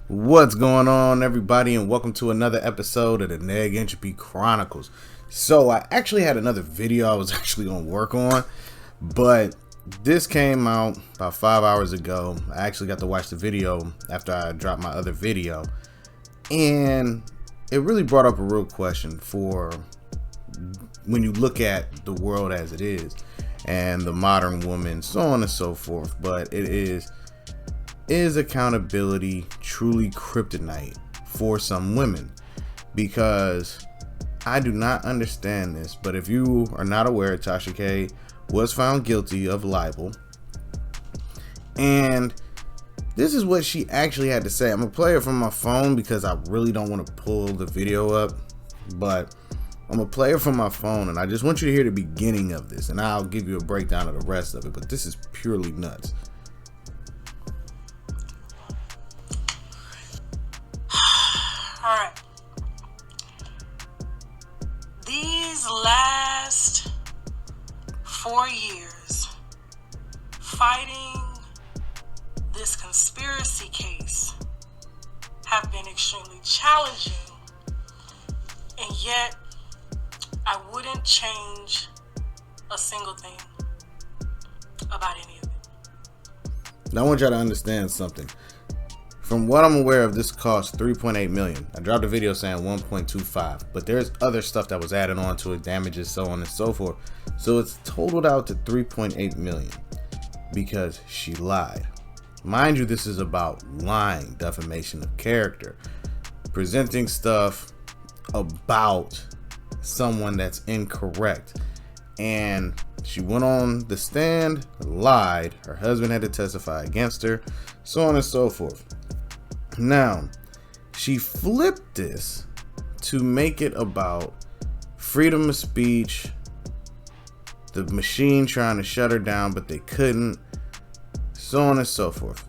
What's going on, everybody, and welcome to another episode of the Neg Entropy Chronicles. So I actually had another video I was actually going to work on, but this came out about 5 hours ago. I actually got to watch the video after I dropped my other video, and it really brought up a real question for when you look at the world as it is and the modern woman, so on and so forth. But it is accountability truly kryptonite for some women? Because I do not understand this, but if you are not aware, Tasha K was found guilty of libel, and this is what she actually had to say. I'm gonna play it from my phone because I really don't want to pull the video up, but I'm gonna play it from my phone, and I just want you to hear the beginning of this, and I'll give you a breakdown of the rest of it. But this is purely nuts. Alright. These last 4 years fighting this conspiracy case have been extremely challenging, and yet I wouldn't change a single thing about any of it. Now I want y'all to understand something. From what I'm aware of, this cost $3.8 million. I dropped a video saying 1.25, but there's other stuff that was added on to it, damages, so on and so forth. So it's totaled out to $3.8 million because she lied. Mind you, this is about lying, defamation of character, presenting stuff about someone that's incorrect. And she went on the stand, lied, her husband had to testify against her, so on and so forth. Now, she flipped this to make it about freedom of speech, the machine trying to shut her down, but they couldn't, so on and so forth.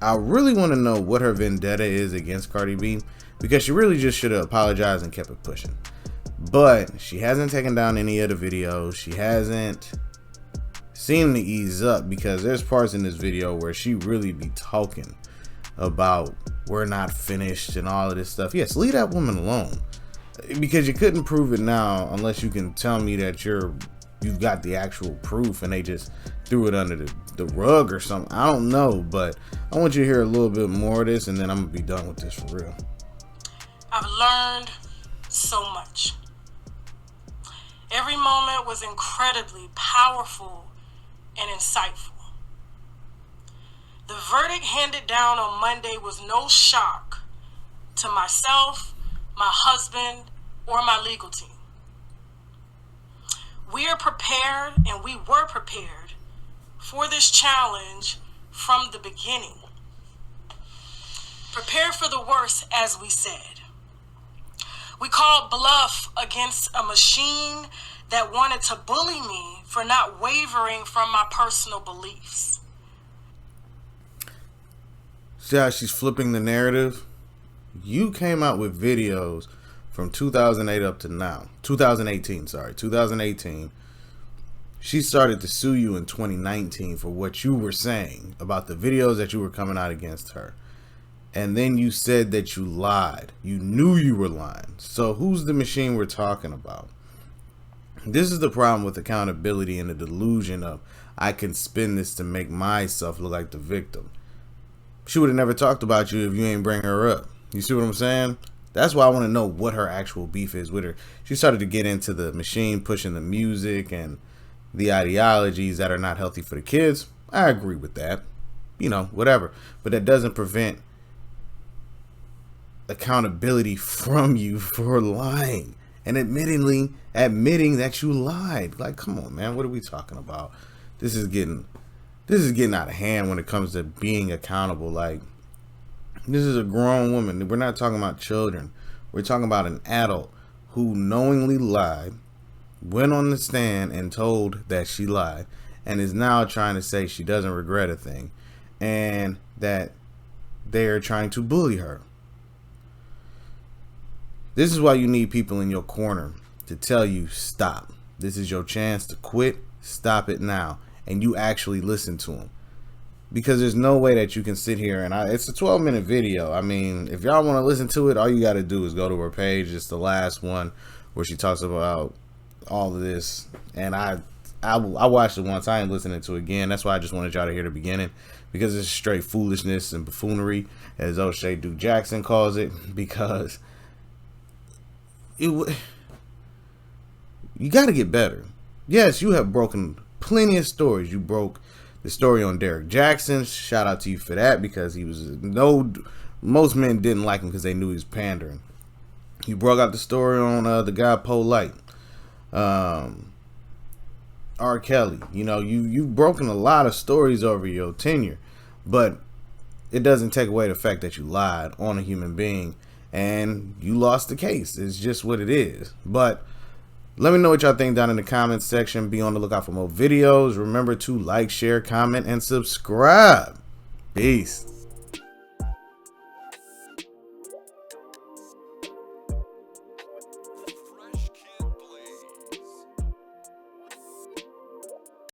I really want to know what her vendetta is against Cardi B, because she really just should have apologized and kept it pushing. But she hasn't taken down any of the videos. She hasn't seemed to ease up, because there's parts in this video where she really be talking about we're not finished and all of this stuff. Yes, leave that woman alone, because you couldn't prove it now unless you can tell me that you've got the actual proof and they just threw it under the rug or something. I don't know, but I want you to hear a little bit more of this, and then I'm gonna be done with this for real. I've learned so much. Every moment was incredibly powerful and insightful. The verdict handed down on Monday was no shock to myself, my husband, or my legal team. We are prepared, and we were prepared for this challenge from the beginning. Prepared for the worst, as we said. We called bluff against a machine that wanted to bully me for not wavering from my personal beliefs. See how she's flipping the narrative? You came out with videos from 2008 up to now. 2018. She started to sue you in 2019 for what you were saying about the videos that you were coming out against her. And then you said that you lied. You knew you were lying. So who's the machine we're talking about? This is the problem with accountability and the delusion of I can spin this to make myself look like the victim. She would have never talked about you if you ain't bring her up. You see what I'm saying? That's why I want to know what her actual beef is with her. She started to get into the machine pushing the music and the ideologies that are not healthy for the kids. I agree with that. Whatever. But that doesn't prevent accountability from you for lying and admitting that you lied. Like, come on, man. What are we talking about? This is getting out of hand when it comes to being accountable. Like, this is a grown woman. We're not talking about children. We're talking about an adult who knowingly lied, went on the stand and told that she lied, and is now trying to say she doesn't regret a thing, and that they're trying to bully her. This is why you need people in your corner to tell you, stop. This is your chance to quit. Stop it now. And you actually listen to them. because there's no way that you can sit here and it's a 12-minute video. I mean, if y'all want to listen to it, all you got to do is go to her page. It's the last one where she talks about all of this, and I watched it once. I ain't listening to it again. That's why I just wanted y'all to hear the beginning, because it's straight foolishness and buffoonery, as O'Shea Duke Jackson calls it. Because you got to get better. Yes, you have broken plenty of stories. You broke the story on Derek Jackson. Shout out to you for that, because he was most men didn't like him because they knew he was pandering. You broke out the story on the guy Polite, R. Kelly. You know, you've broken a lot of stories over your tenure, but it doesn't take away the fact that you lied on a human being and you lost the case. It's just what it is. But let me know what y'all think down in the comments section. Be on the lookout for more videos. Remember to like, share, comment, and subscribe. Peace.